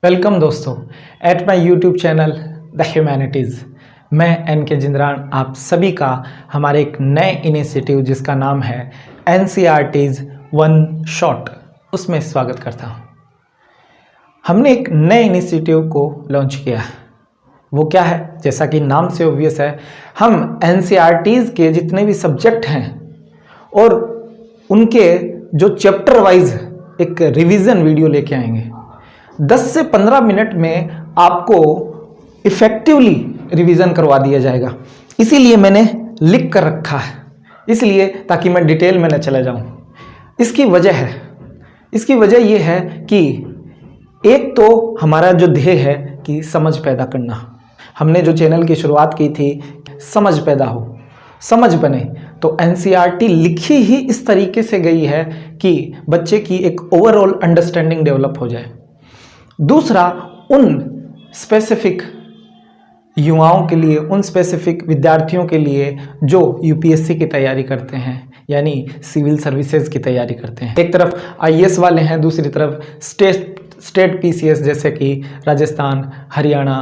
Welcome दोस्तों at my YouTube channel the humanities. मैं NK. Jindran आप सभी का हमारे एक नए इनिशिएटिव जिसका नाम है NCERT's वन शॉट उसमें स्वागत करता हूं। हमने एक नए इनिशिएटिव को लॉन्च किया है। वो क्या है? जैसा कि नाम से ऑब्वियस है, हम NCERT's के जितने भी सब्जेक्ट हैं और उनके जो चैप्टर वाइज एक रिवीजन वीडियो लेके आएंगे। 10 से 15 मिनट में आपको इफेक्टिवली रिवीजन करवा दिया जाएगा। इसीलिए मैंने लिख कर रखा है, इसलिए ताकि मैं डिटेल में न चला जाऊं। इसकी वजह यह है कि एक तो हमारा जो ध्येय है कि समझ पैदा करना। हमने जो चैनल की शुरुआत की थी, समझ पैदा हो, समझ बने, तो NCERT लिखी ही इस तरीके से गई है कि बच्चे की एक ओवरऑल अंडरस्टैंडिंग डेवलप हो जाए। दूसरा, उन स्पेसिफिक युवाओं के लिए, उन स्पेसिफिक विद्यार्थियों के लिए जो UPSC की तैयारी करते हैं, यानी सिविल सर्विसेज की तैयारी करते हैं। एक तरफ IAS वाले हैं, दूसरी तरफ स्टेट PCS जैसे कि Rajasthan, Haryana,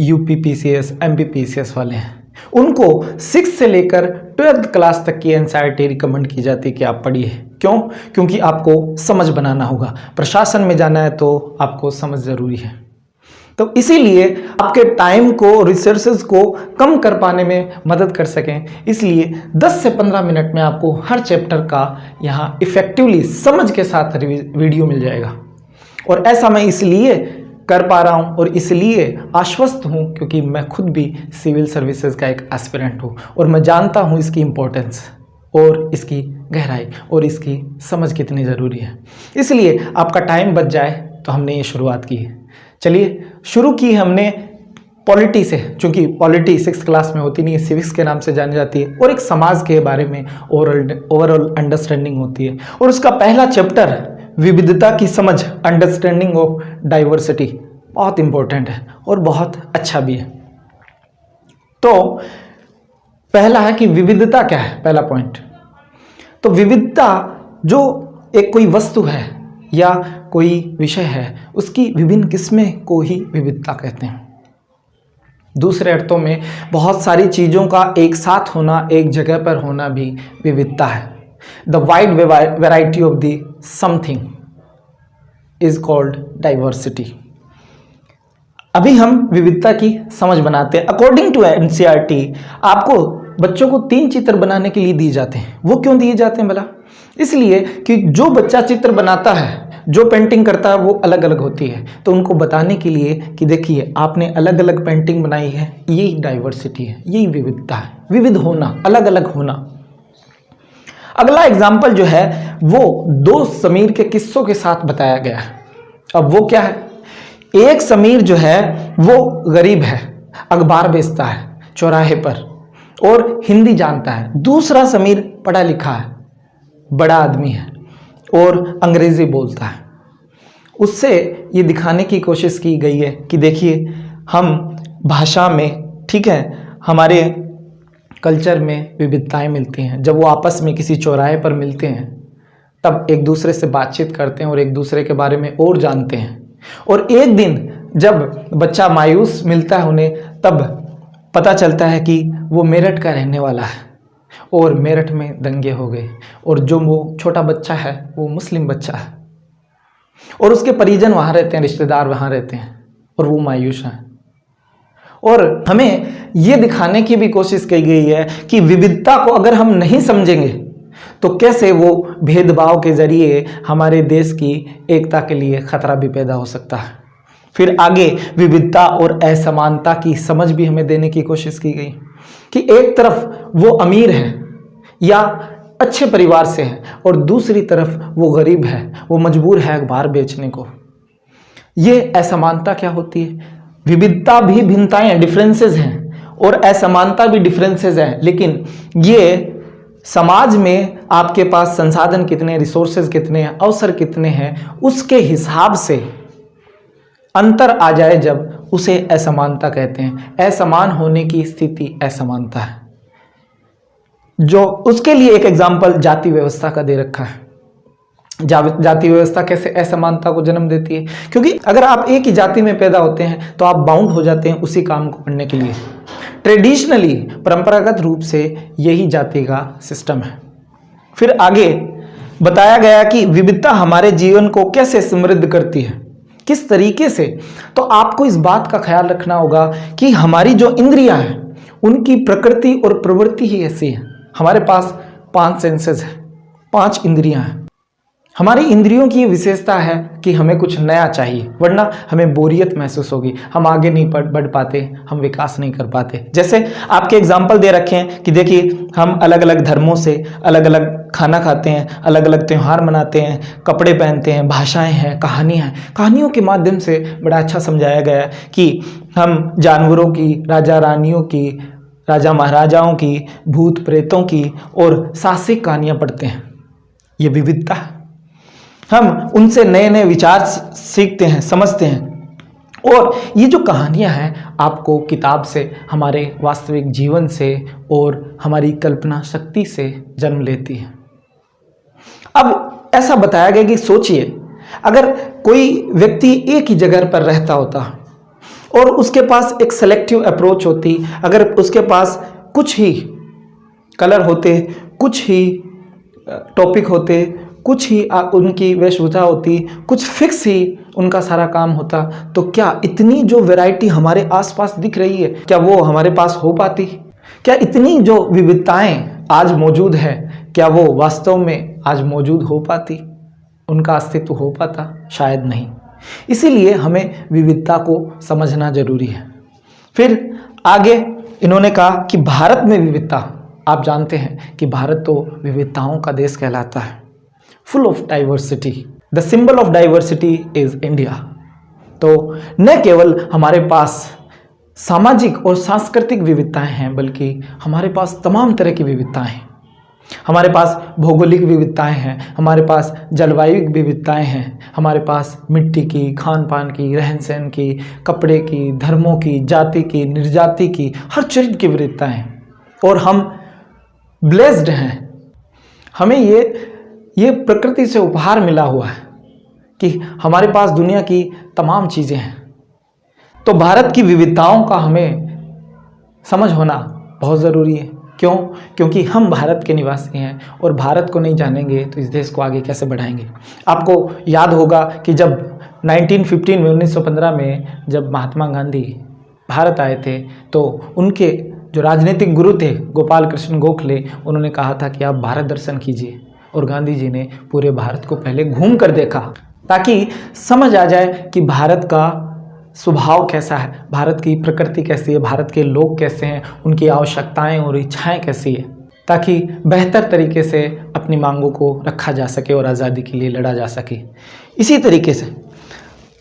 UP PCS, MP PCS वाले हैं। उनको 6 से लेकर 12th क्लास तक की NCERT रिकमेंड की जाती है कि आप पढ़िए। क्यों? क्योंकि आपको समझ बनाना होगा। प्रशासन में जाना है तो आपको समझ ज़रूरी है। तो इसीलिए आपके टाइम को, रिसोर्सेज को कम कर पाने में मदद कर सकें, इसलिए 10 से 15 मिनट में आपको हर चैप्टर का यहाँ इफेक्टिवली समझ के साथ वीडियो मिल जाएगा। और ऐसा मैं इसलिए कर पा रहा हूं और इसलिए आश्वस्त हूं क्योंकि मैं खुद भी सिविल सर्विसेज का एक एस्पिरेंट हूं और मैं जानता हूं इसकी इम्पोर्टेंस और इसकी गहराई और इसकी समझ कितनी ज़रूरी है। इसलिए आपका टाइम बच जाए तो हमने ये शुरुआत की है। चलिए, शुरू की हमने पॉलिटी से, चूँकि पॉलिटी 6th क्लास में होती नहीं है, सिविक्स के नाम से जानी जाती है, और एक समाज के बारे में ओवरऑल अंडरस्टैंडिंग होती है। और उसका पहला चैप्टर विविधता की समझ, अंडरस्टैंडिंग ऑफ डाइवर्सिटी, बहुत इंपॉर्टेंट है और बहुत अच्छा भी है। तो पहला है कि विविधता क्या है, पहला पॉइंट। तो विविधता जो एक कोई वस्तु है या कोई विषय है, उसकी विभिन्न किस्में को ही विविधता कहते हैं। दूसरे अर्थों में बहुत सारी चीज़ों का एक साथ होना, एक जगह पर होना भी विविधता है। The wide variety of the something is called diversity. अभी हम विविधता की समझ बनाते हैं। अकॉर्डिंग टू NCERT आपको बच्चों को 3 चित्र बनाने के लिए दिए जाते हैं। वो क्यों दिए जाते हैं भला? इसलिए कि जो बच्चा चित्र बनाता है, जो पेंटिंग करता है, वो अलग अलग होती है। तो उनको बताने के लिए कि देखिए आपने अलग अलग पेंटिंग बनाई है, यही डाइवर्सिटी है, यही विविधता है। विविध होना, अलग अलग होना। अगला एग्जाम्पल जो है वो 2 समीर के किस्सों के साथ बताया गया है। अब वो क्या है? एक समीर जो है वो गरीब है, अखबार बेचता है चौराहे पर और हिंदी जानता है। दूसरा समीर पढ़ा लिखा है, बड़ा आदमी है और अंग्रेजी बोलता है। उससे ये दिखाने की कोशिश की गई है कि देखिए हम भाषा में, ठीक है, हमारे कल्चर में विविधताएं मिलती हैं। जब वो आपस में किसी चौराहे पर मिलते हैं तब एक दूसरे से बातचीत करते हैं और एक दूसरे के बारे में और जानते हैं। और एक दिन जब बच्चा मायूस मिलता है उन्हें, तब पता चलता है कि वो मेरठ का रहने वाला है और मेरठ में दंगे हो गए और जो वो छोटा बच्चा है वो मुस्लिम बच्चा है और उसके परिजन वहाँ रहते हैं, रिश्तेदार वहाँ रहते हैं और वो मायूस हैं। और हमें ये दिखाने की भी कोशिश की गई है कि विविधता को अगर हम नहीं समझेंगे तो कैसे वो भेदभाव के जरिए हमारे देश की एकता के लिए खतरा भी पैदा हो सकता है। फिर आगे विविधता और असमानता की समझ भी हमें देने की कोशिश की गई कि एक तरफ वो अमीर है या अच्छे परिवार से है और दूसरी तरफ वो गरीब है, वो मजबूर है अखबार बेचने को। ये असमानता क्या होती है? विविधता भी भिन्नताएं, डिफरेंसेस हैं, और असमानता भी डिफरेंसेस हैं, लेकिन ये समाज में आपके पास संसाधन कितने, रिसोर्सेज कितने हैं, अवसर कितने हैं, उसके हिसाब से अंतर आ जाए जब उसे असमानता कहते हैं। असमान होने की स्थिति असमानता है। जो उसके लिए एक एग्जाम्पल जाति व्यवस्था का दे रखा है। जाति व्यवस्था कैसे असमानता को जन्म देती है, क्योंकि अगर आप एक ही जाति में पैदा होते हैं तो आप बाउंड हो जाते हैं उसी काम को करने के लिए। ट्रेडिशनली, परंपरागत रूप से यही जाति का सिस्टम है। फिर आगे बताया गया कि विविधता हमारे जीवन को कैसे समृद्ध करती है, किस तरीके से। तो आपको इस बात का ख्याल रखना होगा कि हमारी जो इंद्रियां हैं उनकी प्रकृति और प्रवृत्ति ही ऐसी है। हमारे पास 5 सेंसेस है, 5 इंद्रियां हैं। हमारी इंद्रियों की विशेषता है कि हमें कुछ नया चाहिए, वरना हमें बोरियत महसूस होगी, हम आगे नहीं बढ़ पाते, हम विकास नहीं कर पाते। जैसे आपके एग्जाम्पल दे रखे हैं कि देखिए, हम अलग अलग धर्मों से अलग अलग खाना खाते हैं, अलग अलग त्यौहार मनाते हैं, कपड़े पहनते हैं, भाषाएं हैं, कहानियां हैं। कहानियों के माध्यम से बड़ा अच्छा समझाया गया है कि हम जानवरों की, राजा रानियों की, राजा महाराजाओं की, भूत प्रेतों की और साहसिक कहानियां पढ़ते हैं। ये विविधता है। हम उनसे नए नए विचार सीखते हैं, समझते हैं। और ये जो कहानियां हैं आपको किताब से, हमारे वास्तविक जीवन से और हमारी कल्पना शक्ति से जन्म लेती है। अब ऐसा बताया गया कि सोचिए, अगर कोई व्यक्ति एक ही जगह पर रहता होता और उसके पास एक सेलेक्टिव अप्रोच होती, अगर उसके पास कुछ ही कलर होते, कुछ ही टॉपिक होते, कुछ ही उनकी वेशभूषा होती, कुछ फिक्स ही उनका सारा काम होता, तो क्या इतनी जो वैरायटी हमारे आसपास दिख रही है, क्या वो हमारे पास हो पाती? क्या इतनी जो विविधताएं आज मौजूद है, क्या वो वास्तव में आज मौजूद हो पाती? उनका अस्तित्व हो पाता? शायद नहीं। इसीलिए हमें विविधता को समझना जरूरी है। फिर आगे इन्होंने कहा कि भारत में विविधता, आप जानते हैं कि भारत तो विविधताओं का देश कहलाता है, full of diversity. The symbol of diversity is India. तो न केवल हमारे पास सामाजिक और सांस्कृतिक विविधताएं हैं, बल्कि हमारे पास तमाम तरह की विविधताएं हैं। हमारे पास भौगोलिक विविधताएं हैं, हमारे पास जलवायु विविधताएं हैं, हमारे पास मिट्टी की, खान पान की, रहन सहन की, कपड़े की, धर्मों की, जाति की, निर्जाति की, हर चीज की विविधताएं हैं। और हम ब्लेस्ड हैं, हमें ये प्रकृति से उपहार मिला हुआ है कि हमारे पास दुनिया की तमाम चीज़ें हैं। तो भारत की विविधताओं का हमें समझ होना बहुत ज़रूरी है। क्यों? क्योंकि हम भारत के निवासी हैं और भारत को नहीं जानेंगे तो इस देश को आगे कैसे बढ़ाएंगे। आपको याद होगा कि जब 1915 में जब महात्मा गांधी भारत आए थे, तो उनके जो राजनीतिक गुरु थे गोपाल कृष्ण गोखले, उन्होंने कहा था कि आप भारत दर्शन कीजिए। और गांधी जी ने पूरे भारत को पहले घूम कर देखा ताकि समझ आ जाए कि भारत का स्वभाव कैसा है, भारत की प्रकृति कैसी है, भारत के लोग कैसे हैं, उनकी आवश्यकताएं और इच्छाएं कैसी है, ताकि बेहतर तरीके से अपनी मांगों को रखा जा सके और आज़ादी के लिए लड़ा जा सके। इसी तरीके से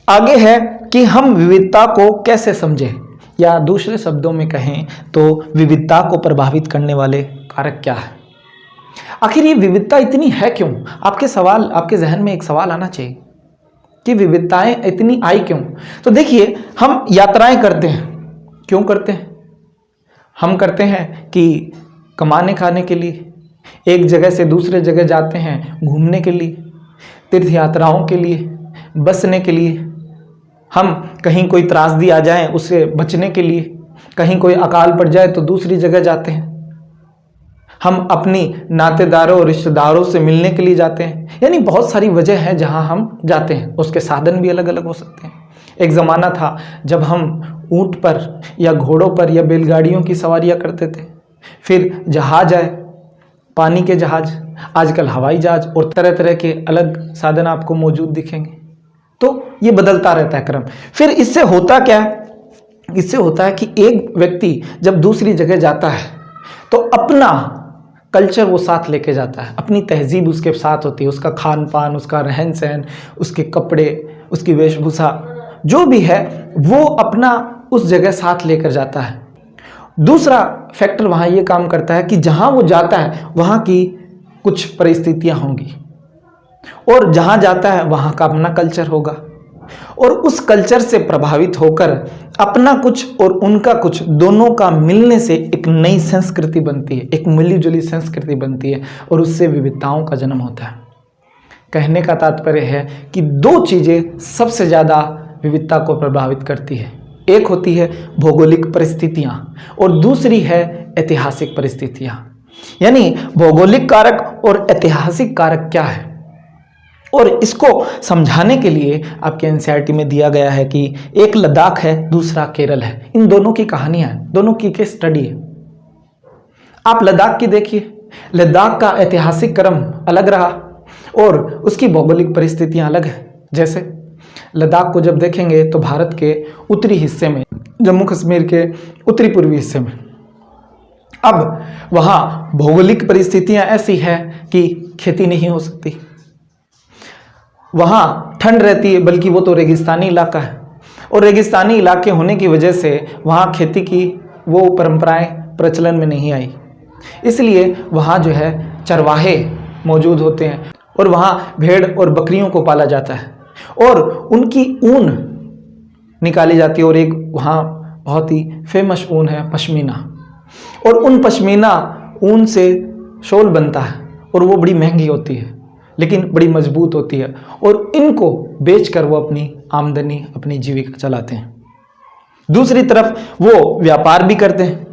आगे है कि हम विविधता को कैसे समझें, या दूसरे शब्दों में कहें तो विविधता को प्रभावित करने वाले कारक क्या है। आखिर ये विविधता इतनी है क्यों? आपके जहन में एक सवाल आना चाहिए कि विविधताएं इतनी आई क्यों? तो देखिए, हम यात्राएं करते हैं, क्यों करते हैं? हम करते हैं कि कमाने खाने के लिए, एक जगह से दूसरे जगह जाते हैं घूमने के लिए, तीर्थ यात्राओं के लिए, बसने के लिए, हम कहीं कोई त्रासदी आ जाए उससे बचने के लिए, कहीं कोई अकाल पड़ जाए तो दूसरी जगह जाते हैं, हम अपनी नातेदारों और रिश्तेदारों से मिलने के लिए जाते हैं। यानी बहुत सारी वजह है जहां हम जाते हैं। उसके साधन भी अलग अलग हो सकते हैं। एक ज़माना था जब हम ऊंट पर या घोड़ों पर या बैलगाड़ियों की सवारियां करते थे, फिर जहाज आए, पानी के जहाज, आजकल हवाई जहाज और तरह तरह के अलग साधन आपको मौजूद दिखेंगे। तो ये बदलता रहता है क्रम। फिर इससे होता क्या है? इससे होता है कि एक व्यक्ति जब दूसरी जगह जाता है तो अपना कल्चर वो साथ लेके जाता है, अपनी तहजीब उसके साथ होती है, उसका खान पान, उसका रहन सहन, उसके कपड़े, उसकी वेशभूषा, जो भी है वो अपना उस जगह साथ लेकर जाता है। दूसरा फैक्टर वहाँ ये काम करता है कि जहाँ वो जाता है वहाँ की कुछ परिस्थितियाँ होंगी, और जहाँ जाता है वहाँ का अपना कल्चर होगा, और उस कल्चर से प्रभावित होकर अपना कुछ और उनका कुछ दोनों का मिलने से एक नई संस्कृति बनती है, एक मिली जुली संस्कृति बनती है, और उससे विविधताओं का जन्म होता है। कहने का तात्पर्य है कि दो चीज़ें सबसे ज़्यादा विविधता को प्रभावित करती है। एक होती है भौगोलिक परिस्थितियाँ और दूसरी है ऐतिहासिक परिस्थितियाँ। यानी भौगोलिक कारक और ऐतिहासिक कारक क्या है, और इसको समझाने के लिए आपके एनसीईआरटी में दिया गया है कि एक लद्दाख है, दूसरा केरल है। इन दोनों की कहानियां हैं, दोनों की केस स्टडी है। आप लद्दाख की देखिए, लद्दाख का ऐतिहासिक क्रम अलग रहा और उसकी भौगोलिक परिस्थितियां अलग है। जैसे लद्दाख को जब देखेंगे तो भारत के उत्तरी हिस्से में, जम्मू कश्मीर के उत्तरी पूर्वी हिस्से में। अब वहां भौगोलिक परिस्थितियां ऐसी है कि खेती नहीं हो सकती, वहां ठंड रहती है, बल्कि वो तो रेगिस्तानी इलाका है और रेगिस्तानी इलाके होने की वजह से वहां खेती की वो परंपराएं प्रचलन में नहीं आई। इसलिए वहां जो है चरवाहे मौजूद होते हैं और वहां भेड़ और बकरियों को पाला जाता है और उनकी ऊन निकाली जाती है। और एक वहाँ बहुत ही फेमस ऊन है पश्मीना, और उन पश्मीना ऊन से शॉल बनता है और वो बड़ी महंगी होती है लेकिन बड़ी मजबूत होती है, और इनको बेचकर वो अपनी आमदनी, अपनी जीविका चलाते हैं। दूसरी तरफ वो व्यापार भी करते हैं।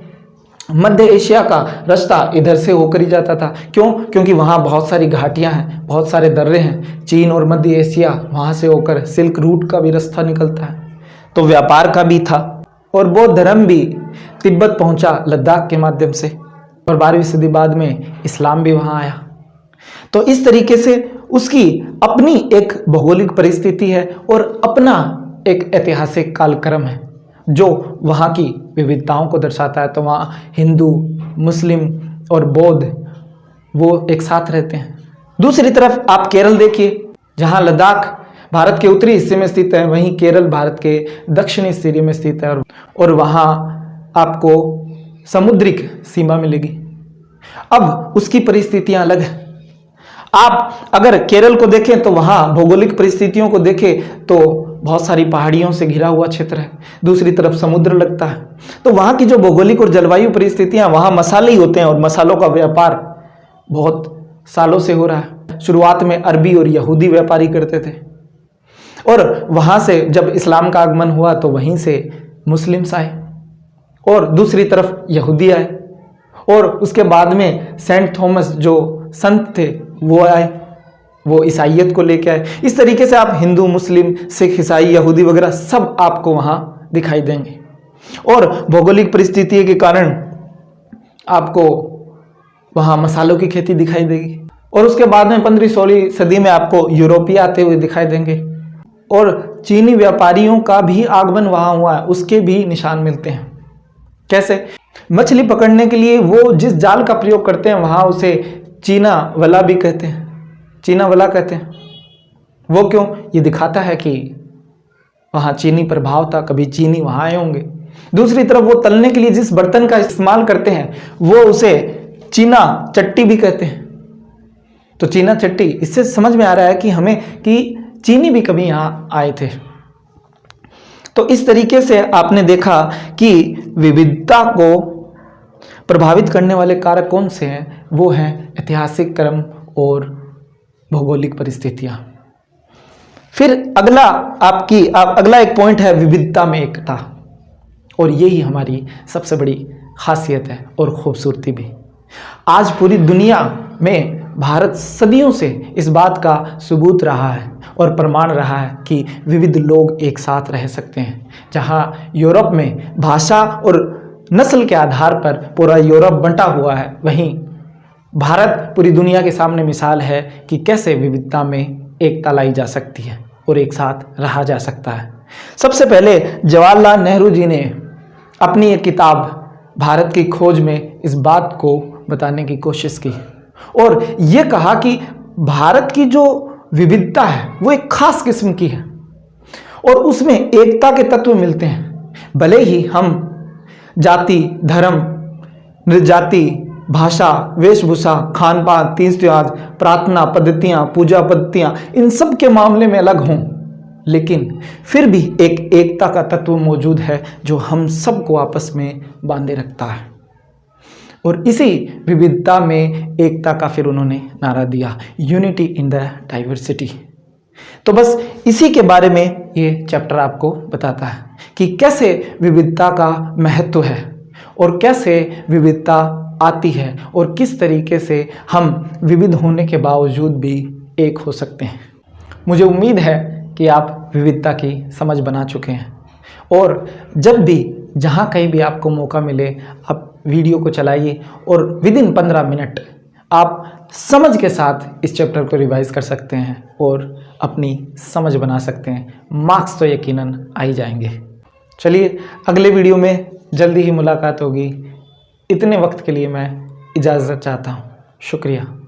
मध्य एशिया का रास्ता इधर से होकर ही जाता था। क्यों? क्योंकि वहाँ बहुत सारी घाटियाँ हैं, बहुत सारे दर्रे हैं। चीन और मध्य एशिया वहाँ से होकर सिल्क रूट का भी रास्ता निकलता है, तो व्यापार का भी था। और बौद्ध धर्म भी तिब्बत पहुँचा लद्दाख के माध्यम से, और 12वीं सदी बाद में इस्लाम भी वहाँ आया। तो इस तरीके से उसकी अपनी एक भौगोलिक परिस्थिति है और अपना एक ऐतिहासिक कालक्रम है जो वहाँ की विविधताओं को दर्शाता है। तो वहाँ हिंदू, मुस्लिम और बौद्ध वो एक साथ रहते हैं। दूसरी तरफ आप केरल देखिए, जहाँ लद्दाख भारत के उत्तरी हिस्से में स्थित है, वहीं केरल भारत के दक्षिणी हिस्से में स्थित है और वहाँ आपको समुद्रिक सीमा मिलेगी। अब उसकी परिस्थितियाँ अलग हैं। आप अगर केरल को देखें तो वहाँ भौगोलिक परिस्थितियों को देखें तो बहुत सारी पहाड़ियों से घिरा हुआ क्षेत्र है, दूसरी तरफ समुद्र लगता है। तो वहाँ की जो भौगोलिक और जलवायु परिस्थितियाँ, वहाँ मसाले ही होते हैं और मसालों का व्यापार बहुत सालों से हो रहा है। शुरुआत में अरबी और यहूदी व्यापारी करते थे और वहाँ से जब इस्लाम का आगमन हुआ तो वहीं से मुस्लिम्स आए और दूसरी तरफ यहूदी आए, और उसके बाद में सेंट थॉमस जो संत थे वो आए, वो ईसाइयत को लेके आए। इस तरीके से आप हिंदू, मुस्लिम, सिख, ईसाई, यहूदी वगैरह सब आपको वहाँ दिखाई देंगे। और भौगोलिक परिस्थिति के कारण आपको वहाँ मसालों की खेती दिखाई देगी। और उसके बाद में 15वीं-16वीं सदी में आपको यूरोपीय आते हुए दिखाई देंगे और चीनी व्यापारियों का भी आगमन वहाँ हुआ है, उसके भी निशान मिलते हैं। कैसे? मछली पकड़ने के लिए वो जिस जाल का प्रयोग करते हैं वहाँ उसे चीना वला भी कहते हैं, चीना वला कहते हैं। वो क्यों? ये दिखाता है कि वहाँ चीनी प्रभाव था, कभी चीनी वहाँ आए होंगे। दूसरी तरफ वो तलने के लिए जिस बर्तन का इस्तेमाल करते हैं वो उसे चीना चट्टी भी कहते हैं। तो चीना चट्टी, इससे समझ में आ रहा है कि हमें कि चीनी भी कभी यहाँ आए थे। तो इस तरीके से आपने देखा कि विविधता को प्रभावित करने वाले कारक कौन से हैं? वो हैं ऐतिहासिक क्रम और भौगोलिक परिस्थितियाँ। फिर अगला एक पॉइंट है विविधता में एकता, और यही हमारी सबसे बड़ी खासियत है और खूबसूरती भी। आज पूरी दुनिया में भारत सदियों से इस बात का सबूत रहा है और प्रमाण रहा है कि विविध लोग एक साथ रह सकते हैं। जहाँ यूरोप में भाषा और नस्ल के आधार पर पूरा यूरोप बंटा हुआ है, वहीं भारत पूरी दुनिया के सामने मिसाल है कि कैसे विविधता में एकता लाई जा सकती है और एक साथ रहा जा सकता है। सबसे पहले जवाहरलाल नेहरू जी ने अपनी एक किताब भारत की खोज में इस बात को बताने की कोशिश की और ये कहा कि भारत की जो विविधता है वो एक खास किस्म की है और उसमें एकता के तत्व मिलते हैं। भले ही हम जाति, धर्म, नृजाति, भाषा, वेशभूषा, खान पान, तीज त्योहार, प्रार्थना पद्धतियाँ, पूजा पद्धतियाँ, इन सब के मामले में अलग हों, लेकिन फिर भी एक एकता का तत्व मौजूद है जो हम सबको आपस में बांधे रखता है। और इसी विविधता में एकता का फिर उन्होंने नारा दिया, यूनिटी इन द डाइवर्सिटी। तो बस इसी के बारे में ये चैप्टर आपको बताता है कि कैसे विविधता का महत्व है और कैसे विविधता आती है और किस तरीके से हम विविध होने के बावजूद भी एक हो सकते हैं। मुझे उम्मीद है कि आप विविधता की समझ बना चुके हैं और जब भी जहाँ कहीं भी आपको मौका मिले आप वीडियो को चलाइए और विदिन 15 मिनट आप समझ के साथ इस चैप्टर को रिवाइज कर सकते हैं और अपनी समझ बना सकते हैं। मार्क्स तो यकीनन आ ही जाएंगे। चलिए अगले वीडियो में जल्दी ही मुलाकात होगी। इतने वक्त के लिए मैं इजाज़त चाहता हूँ। शुक्रिया।